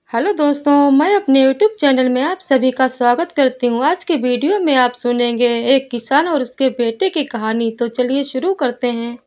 Hello दोस्तों, मैं अपने यूट्यूब चैनल में आप सभी का स्वागत करती हूँ। आज के वीडियो में आप सुनेंगे एक किसान और उसके बेटे की कहानी। तो चलिए शुरू करते हैं।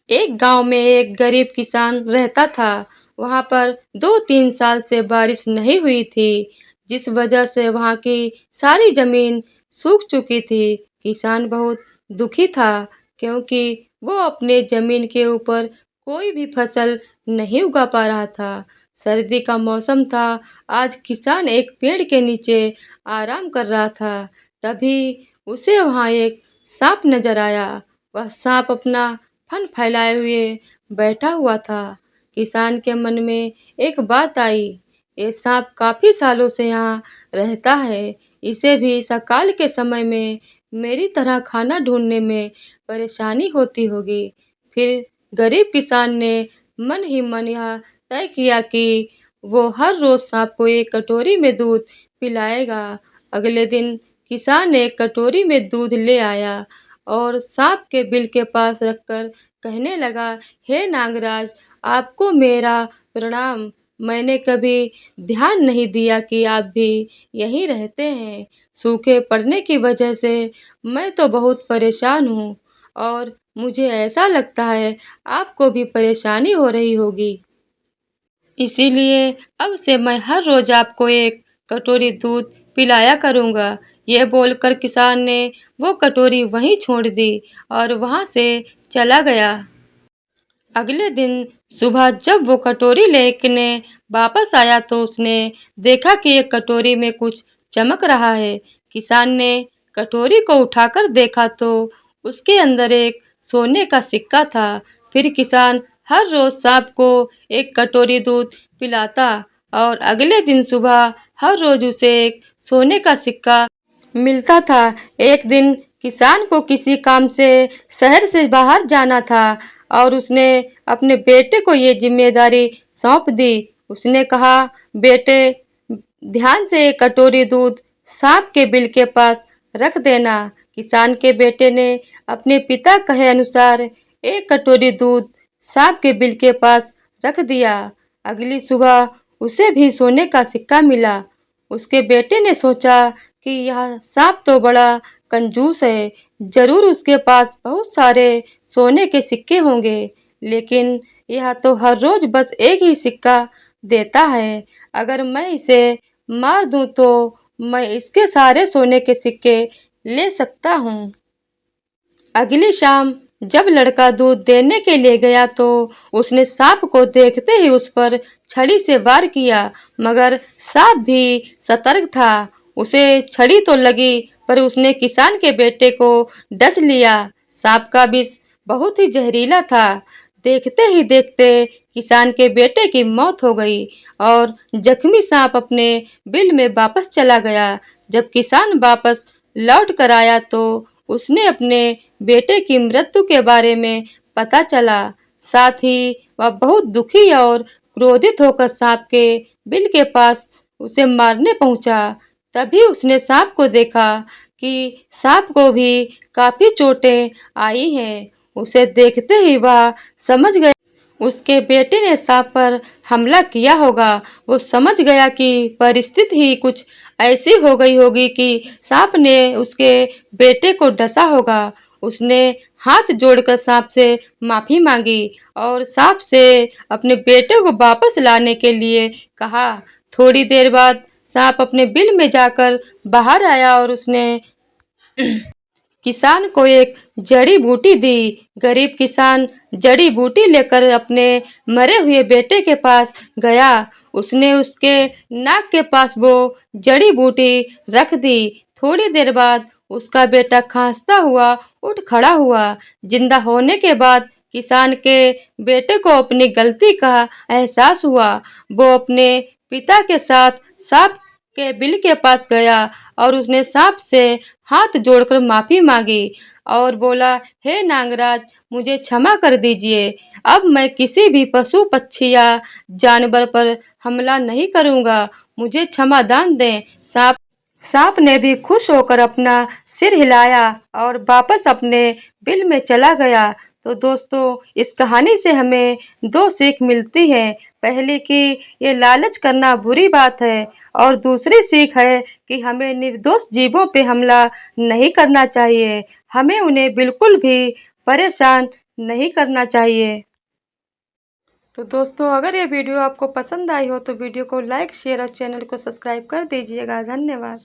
एक गांव में एक गरीब किसान रहता था। वहां पर 2-3 साल से बारिश नहीं हुई थी, जिस वजह से वहां की सारी जमीन सूख चुकी थी। किसान बहुत दुखी था क्योंकि वो अपने जमीन के ऊपर कोई भी फसल नहीं उगा पा रहा था। सर्दी का मौसम था। आज किसान एक पेड़ के नीचे आराम कर रहा था। तभी उसे वहां एक सांप नजर आया। वह सांप अपना फन फैलाए हुए बैठा हुआ था। किसान के मन में एक बात आई, ये सांप काफी सालों से यहाँ रहता है। इसे भी सकाल के समय में मेरी तरह खाना ढूंढने में परेशानी होती होगी। फिर गरीब किसान ने मन ही मन यह तय किया कि वो हर रोज सांप को एक कटोरी में दूध पिलाएगा। अगले दिन किसान एक कटोरी में दूध ले आया और सांप के बिल के पास रखकर कहने लगा, हे नागराज, आपको मेरा प्रणाम। मैंने कभी ध्यान नहीं दिया कि आप भी यहीं रहते हैं। सूखे पड़ने की वजह से मैं तो बहुत परेशान हूँ और मुझे ऐसा लगता है आपको भी परेशानी हो रही होगी। इसीलिए अब से मैं हर रोज आपको एक कटोरी दूध पिलाया करूँगा। यह बोलकर किसान ने वो कटोरी वहीं छोड़ दी और वहाँ से चला गया। अगले दिन सुबह जब वो कटोरी लेने वापस आया तो उसने देखा कि एक कटोरी में कुछ चमक रहा है। किसान ने कटोरी को उठाकर देखा तो उसके अंदर एक सोने का सिक्का था। फिर किसान हर रोज सांप को एक कटोरी दूध पिलाता और अगले दिन सुबह हर रोज उसे एक सोने का सिक्का मिलता था। एक दिन किसान को किसी काम से शहर से बाहर जाना था और उसने अपने बेटे को ये जिम्मेदारी सौंप दी। उसने कहा, बेटे, ध्यान से एक कटोरी दूध सांप के बिल के पास रख देना। किसान के बेटे ने अपने पिता कहे अनुसार एक कटोरी दूध सांप के बिल के पास रख दिया। अगली सुबह उसे भी सोने का सिक्का मिला। उसके बेटे ने सोचा कि यह सांप तो बड़ा कंजूस है, जरूर उसके पास बहुत सारे सोने के सिक्के होंगे, लेकिन यह तो हर रोज बस एक ही सिक्का देता है। अगर मैं इसे मार दूं तो मैं इसके सारे सोने के सिक्के ले सकता हूँ। अगली शाम जब लड़का दूध देने के लिए गया तो उसने सांप को देखते ही उस पर छड़ी से वार किया, मगर सांप भी सतर्क था। उसे छड़ी तो लगी पर उसने किसान के बेटे को डस लिया। सांप का विष बहुत ही जहरीला था। देखते ही देखते किसान के बेटे की मौत हो गई और जख्मी सांप अपने बिल में वापस चला गया। जब किसान वापस लौट कर आया तो उसने अपने बेटे की मृत्यु के बारे में पता चला। साथ ही वह बहुत दुखी और क्रोधित होकर सांप के बिल के पास उसे मारने पहुंचा। तभी उसने सांप को देखा कि सांप को भी काफी चोटें आई हैं। उसे देखते ही वह समझ गया उसके बेटे ने सांप पर हमला किया होगा। वो समझ गया कि परिस्थिति ही कुछ ऐसी हो गई होगी कि सांप ने उसके बेटे को डसा होगा। उसने हाथ जोड़कर सांप से माफी मांगी और सांप से अपने बेटे को वापस लाने के लिए कहा। थोड़ी देर बाद सांप अपने बिल में जाकर बाहर आया और उसने किसान को एक जड़ी बूटी दी। गरीब किसान जड़ी बूटी लेकर अपने मरे हुए बेटे के पास गया। उसने उसके नाक के पास वो जड़ी बूटी रख दी। थोड़ी देर बाद उसका बेटा खांसता हुआ उठ खड़ा हुआ। जिंदा होने के बाद किसान के बेटे को अपनी गलती का एहसास हुआ। वो अपने पिता के साथ सांप के बिल के पास गया और उसने सांप से हाथ जोड़कर माफी मांगी और बोला, हे नागराज, मुझे क्षमा कर दीजिए। अब मैं किसी भी पशु पक्षी या जानवर पर हमला नहीं करूंगा। मुझे क्षमा दान दें। सांप ने भी खुश होकर अपना सिर हिलाया और वापस अपने बिल में चला गया। तो दोस्तों इस कहानी से हमें दो सीख मिलती है। पहली कि ये लालच करना बुरी बात है और दूसरी सीख है कि हमें निर्दोष जीवों पे हमला नहीं करना चाहिए। हमें उन्हें बिल्कुल भी परेशान नहीं करना चाहिए। तो दोस्तों अगर ये वीडियो आपको पसंद आई हो तो वीडियो को लाइक शेयर और चैनल को सब्सक्राइब कर दीजिएगा। धन्यवाद।